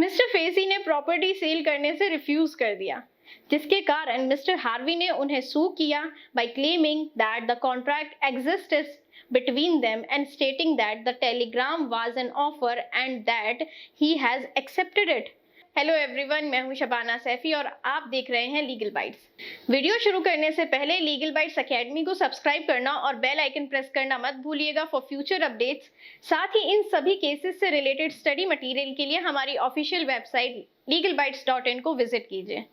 Mister Facey ने property cell करने से रिफ्यूज कर दिया, जिसके कारण मिस्टर हार्वी ने उन्हें सू किया by claiming that the contract existed between them and stating that the telegram was an offer and that he has accepted it. Hello everyone, मैं हूं शबाना सैफी और आप देख रहे हैं लीगल बाइट्स। वीडियो शुरू करने से पहले लीगल बाइट्स एकेडमी को सब्सक्राइब करना और बेल आइकन प्रेस करना मत भूलिएगा फॉर फ्यूचर अपडेट्स। साथ ही इन सभी केसेस से रिलेटेड स्टडी मटेरियल के लिए हमारी ऑफिशियल वेबसाइट legalbytes.in को विजिट कीजिए।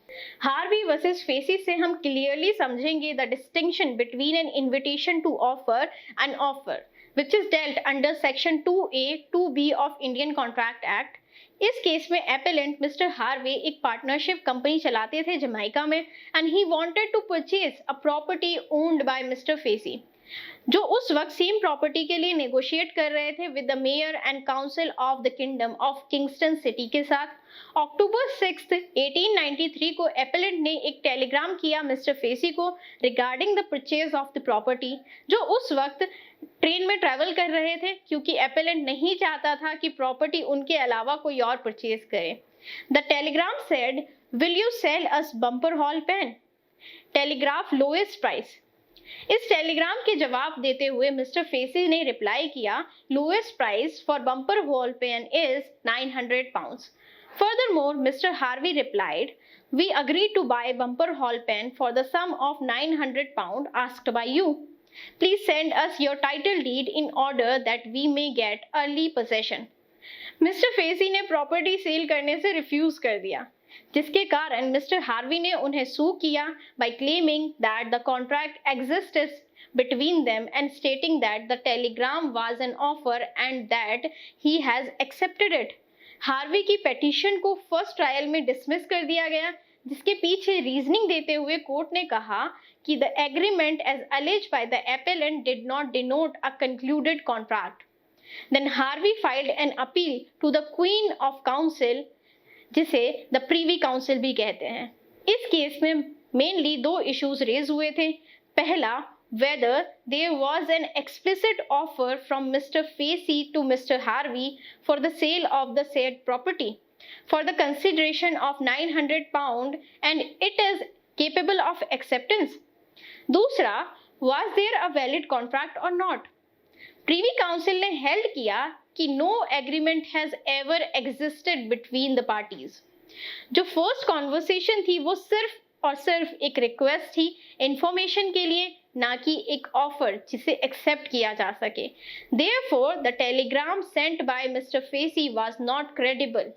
हार्वी वर्सेस फेसी से हम क्लियरली समझेंगे the distinction between an invitation to offer and offer which is dealt under section 2A 2B of Indian Contract Act। इस case में एपेलेंट मिस्टर हार्वे एक partnership company चलाते थे Jamaica में and he wanted to purchase a property owned by mister Facey, जो उस वक्त same property के लिए नेगोशिएट कर रहे थे with the mayor and council of the kingdom of Kingston city के साथ। अक्टूबर 6, 1893 को एपेलेंट ने एक टेलीग्राम किया मिस्टर फेसी को regarding the purchase of the property, जो उस वक्त ट्रेन में ट्रैवल कर रहे थे क्योंकि एपेलेंट नहीं चाहता था कि प्रॉपर्टी उनके अलावा कोई और परचेज करे। The telegram said, will you sell us Bumper Hall Pen, telegraph lowest price. इस टेलीग्राम के जवाब देते हुए मिस्टर फेसी ने रिप्लाई किया, lowest price for Bumper Hall Pen is 900 pounds. Furthermore, Mr. Harvey replied, we agreed to buy bumper hall pen for the sum of 900 pound asked by you. Please send us your title deed in order that we may get early possession. Mr. Facey ने property cell करने से refuse कर दिया, जिसके कारण mister Harvey ने उन्हें sue किया by claiming that the contract existed between them and stating that the telegram was an offer and that he has accepted it. Harvey की पेटिशन को फर्स्ट ट्रायल में डिसमिस कर दिया गया, जिसके पीछे रीजनिंग देते हुए कोर्ट ने कहा कि the agreement as alleged by the appellant did not denote a concluded contract. Then Harvey filed an appeal to the Queen of council, जिसे द प्रीवी काउंसिल भी कहते हैं। इस केस में मेनली दो इश्यूज रेज हुए थे। पहला, whether there was an explicit offer from Mr. Facey to Mr. Harvey for the sale of the said property for the consideration of 900 pound and it is capable of acceptance. दूसरा, was there a valid contract or not? Privy Council ने held किया कि no agreement has ever existed between the parties। जो first conversation थी वो सिर्फ और सिर्फ एक रिक्वेस्ट थी इंफॉर्मेशन के लिए, ना कि एक ऑफर जिसे एक्सेप्ट किया जा सके। Therefore, the telegram sent by Mr. Facey was not credible।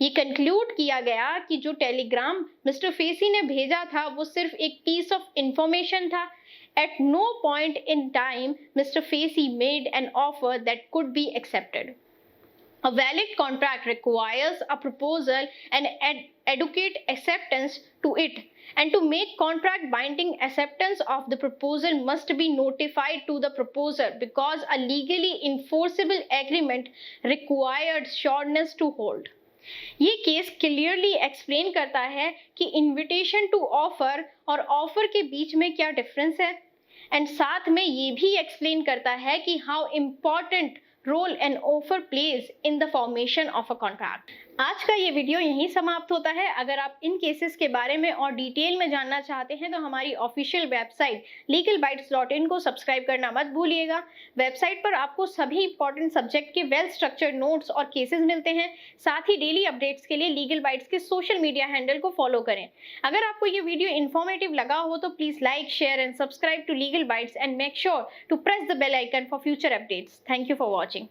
ये कंक्लूड किया गया कि जो टेलीग्राम मिस्टर फेसी ने भेजा था वो सिर्फ एक पीस ऑफ इंफॉर्मेशन था। At no point in time Mr. Facey made an offer that could be accepted। A valid contract requires a proposal and adequate acceptance to it, and to make contract binding, acceptance of the proposal must be notified to the proposer because a legally enforceable agreement required sureness to hold। ये case clearly explain करता है कि invitation to offer और offer के बीच में क्या difference है, and साथ में ये भी एक्सप्लेन करता है कि how important role an offer plays in the formation of a contract. आज का ये वीडियो यहीं समाप्त होता है। अगर आप इन केसेस के बारे में और डिटेल में जानना चाहते हैं तो हमारी ऑफिशियल वेबसाइट legalbytes.in को सब्सक्राइब करना मत भूलिएगा। वेबसाइट पर आपको सभी इंपॉर्टेंट सब्जेक्ट के वेल स्ट्रक्चर्ड नोट्स और केसेस मिलते हैं। साथ ही डेली अपडेट्स के लिए लीगल बाइट्स के सोशल मीडिया हैंडल को फॉलो करें। अगर आपको ये वीडियो इन्फॉर्मेटिव लगा हो तो please like, share and subscribe to Legal Bites and make sure to press the bell icon for future updates. Thank you for watching.